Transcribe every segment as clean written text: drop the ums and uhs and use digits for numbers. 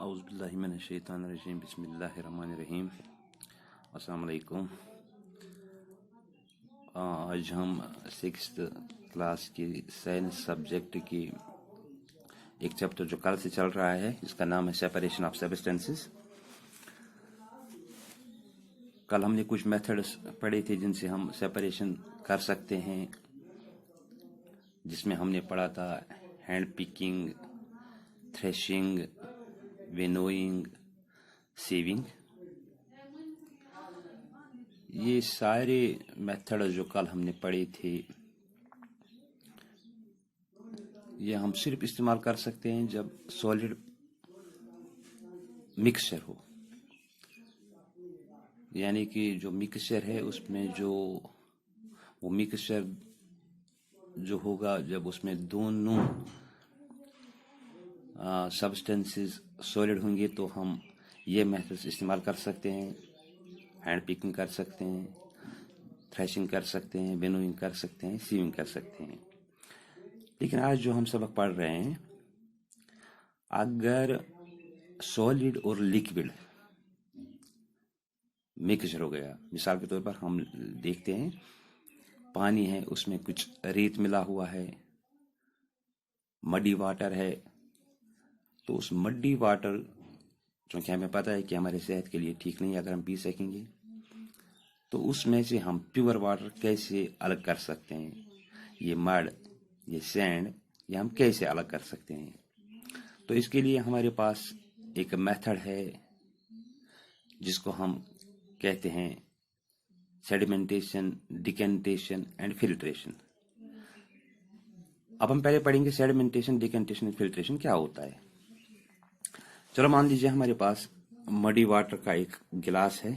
अऊज़ुबिल्लाहि मिनश्शैतानिर्रजीम बिस्मिल्लाहिर्रहमानिर्रहीम। अस्सलाम वालेकुम। आज हम 6th क्लास की साइंस सब्जेक्ट की एक चैप्टर जो कल से चल रहा है जिसका नाम है सेपरेशन ऑफ सब्सटेंसेस। कल हमने कुछ मेथड्स पढ़े थे जिनसे हम सेपरेशन कर सकते हैं, जिसमें हमने पढ़ा था hand picking, threshing, winnowing, sieving. ये सारे मेथड जो कल हमने पढ़े थे ये हम सिर्फ इस्तेमाल कर सकते हैं जब सॉलिड मिक्सचर हो, यानी कि जो मिक्सचर है उसमें वो मिक्सचर जो होगा जब उसमें दोनों सब्सटेंसेस सॉलिड होंगे तो हम ये मेथड्स इस्तेमाल कर सकते हैं। हैंड पिकिंग कर सकते हैं, थ्रेशिंग कर सकते हैं, विनोइंग कर सकते हैं, सीविंग कर सकते हैं। लेकिन आज जो हम सबक पढ़ रहे हैं, अगर सॉलिड और लिक्विड मिक्सचर हो गया, मिसाल के तौर पर हम देखते हैं पानी है, उसमें कुछ रेत मिला हुआ है, मडी वाटर है, तो उस मडी वाटर क्योंकि हमें पता है कि हमारे सेहत के लिए ठीक नहीं है अगर हम पी सकेंगे, तो उसमें से हम प्योर वाटर कैसे अलग कर सकते हैं, ये मड, ये सैंड, ये हम कैसे अलग कर सकते हैं। तो इसके लिए हमारे पास एक मेथड है जिसको हम कहते हैं सेडिमेंटेशन, डिकेंटेशन एंड फिल्ट्रेशन। अब हम पहले पढ़ेंगे सेडिमेंटेशन, डिकेंटेशन एंड फिल्ट्रेशन क्या होता है। चलो मान लीजिए हमारे पास मडी वाटर का एक गिलास है।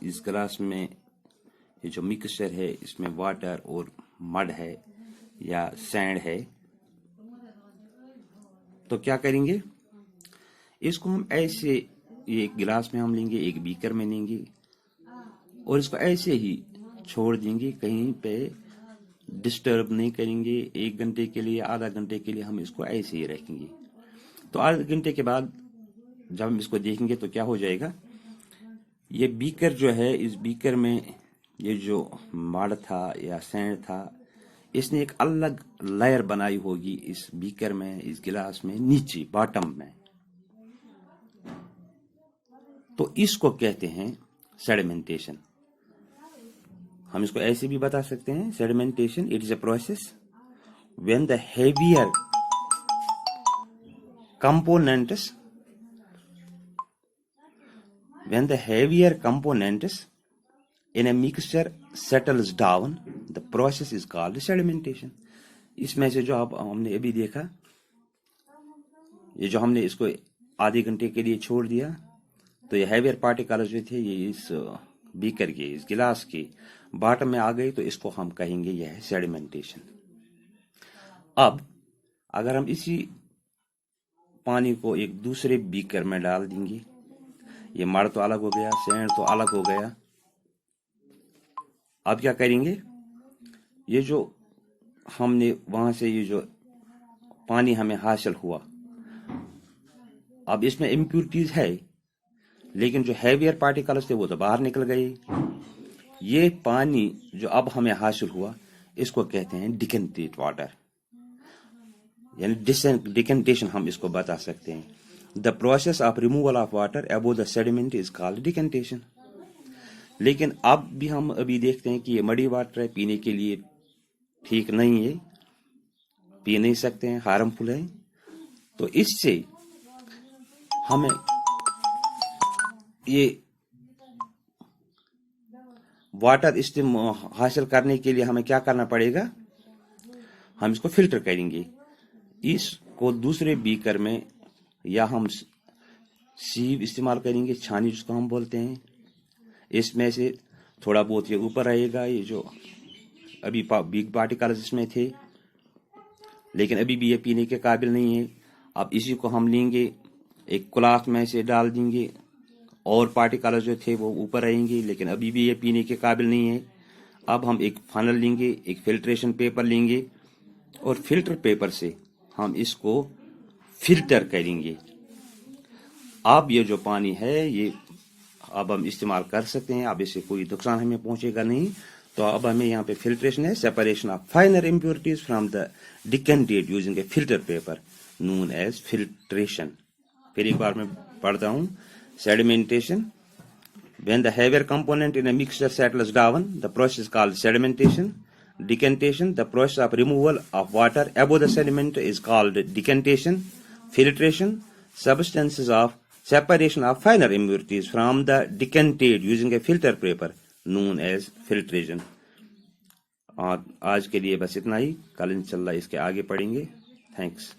इस गिलास में ये जो मिक्सचर है इसमें वाटर और मड है या सैंड है। तो क्या करेंगे, इसको हम ऐसे ये गिलास में हम लेंगे, एक बीकर में लेंगे और इसको ऐसे ही छोड़ देंगे, कहीं पे डिस्टर्ब नहीं करेंगे। 1 घंटे के लिए, आधा घंटे के लिए हम इसको ऐसे ही रखेंगे। तो आधे घंटे के बाद जब हम इसको देखेंगे तो क्या हो जाएगा, ये बीकर जो है, इस बीकर में ये जो मड था या सैंड था, इसने एक अलग लेयर बनाई होगी इस बीकर में, इस गिलास में, नीचे बॉटम में। तो इसको कहते हैं सेडिमेंटेशन। हम इसको ऐसे भी बता सकते हैं, sedimentation it is a process when the heavier components in a mixture settles down, the process is called sedimentation. इसमें से जो हमने अभी देखा, ये जो हमने इसको आधे घंटे के लिए छोड़ दिया, तो ये हैवियर पार्टिकल्स जो थे ये इस बीकर के, इस गिलास के बॉटम में आ गए, तो इसको हम कहेंगे यह है सेडिमेंटेशन। अब अगर हम इसी पानी को एक दूसरे बीकर में डाल देंगे, ये मड तो अलग हो गया, सैंड तो अलग हो गया। अब क्या करेंगे, ये जो हमने वहां से ये जो पानी हमें हासिल हुआ, अब इसमें इम्प्यूरिटीज है, लेकिन जो हैवियर पार्टिकल्स थे वो तो बाहर निकल गए। ये पानी जो अब हमें हासिल हुआ इसको कहते हैं डिकेंटेड वाटर, यानी डिकेंटेशन हम इसको बता सकते हैं। The process of removal of water above the sediment is called decantation. लेकिन अब भी हम अभी देखते हैं कि ये मडी वाटर है, पीने के लिए ठीक नहीं है, पी नहीं सकते हैं, हार्मफुल है। तो इससे हमें ये वाटर हासिल करने के लिए हमें क्या करना पड़ेगा, हम इसको फिल्टर करेंगे। इसको दूसरे बीकर में या हम सीव इस्तेमाल करेंगे, छानी जिसको हम बोलते हैं। इसमें से थोड़ा बहुत ये ऊपर रहेगा, ये जो अभी बिग पार्टिकल्स इसमें थे, लेकिन अभी भी ये पीने के काबिल नहीं है। अब इसी को हम लेंगे, एक क्लॉथ में से डाल देंगे, और पार्टिकल्स जो थे वो ऊपर रहेंगे, लेकिन अभी भी ये पीने के काबिल नहीं है। अब हम एक फनल लेंगे, एक फिल्ट्रेशन पेपर लेंगे, और फिल्टर पेपर से हम इसको فلٹر کریں گے. اب یہ جو پانی ہے یہ اب ہم استعمال کر سکتے ہیں. اب اس سے کوئی نقصان ہمیں پہنچے گا نہیں. تو اب ہمیں یہاں پہ فلٹریشن ہے, separation of finer impurities from the decantate using a filter paper known as filtration. پھر ایک بار میں پڑھتا ہوں. سیڈیمنٹیشن. When the heavier component in a mixture settles down, the process is called sedimentation. Decantation, the process of removal of water above the sediment is called decantation. Filtration, substances of separation of finer impurities from the decantate using a filter paper known as filtration. اور آج کے لیے بس اتنا ہی. کل انشاءاللہ اس کے آگے پڑھیں گے. تھینکس.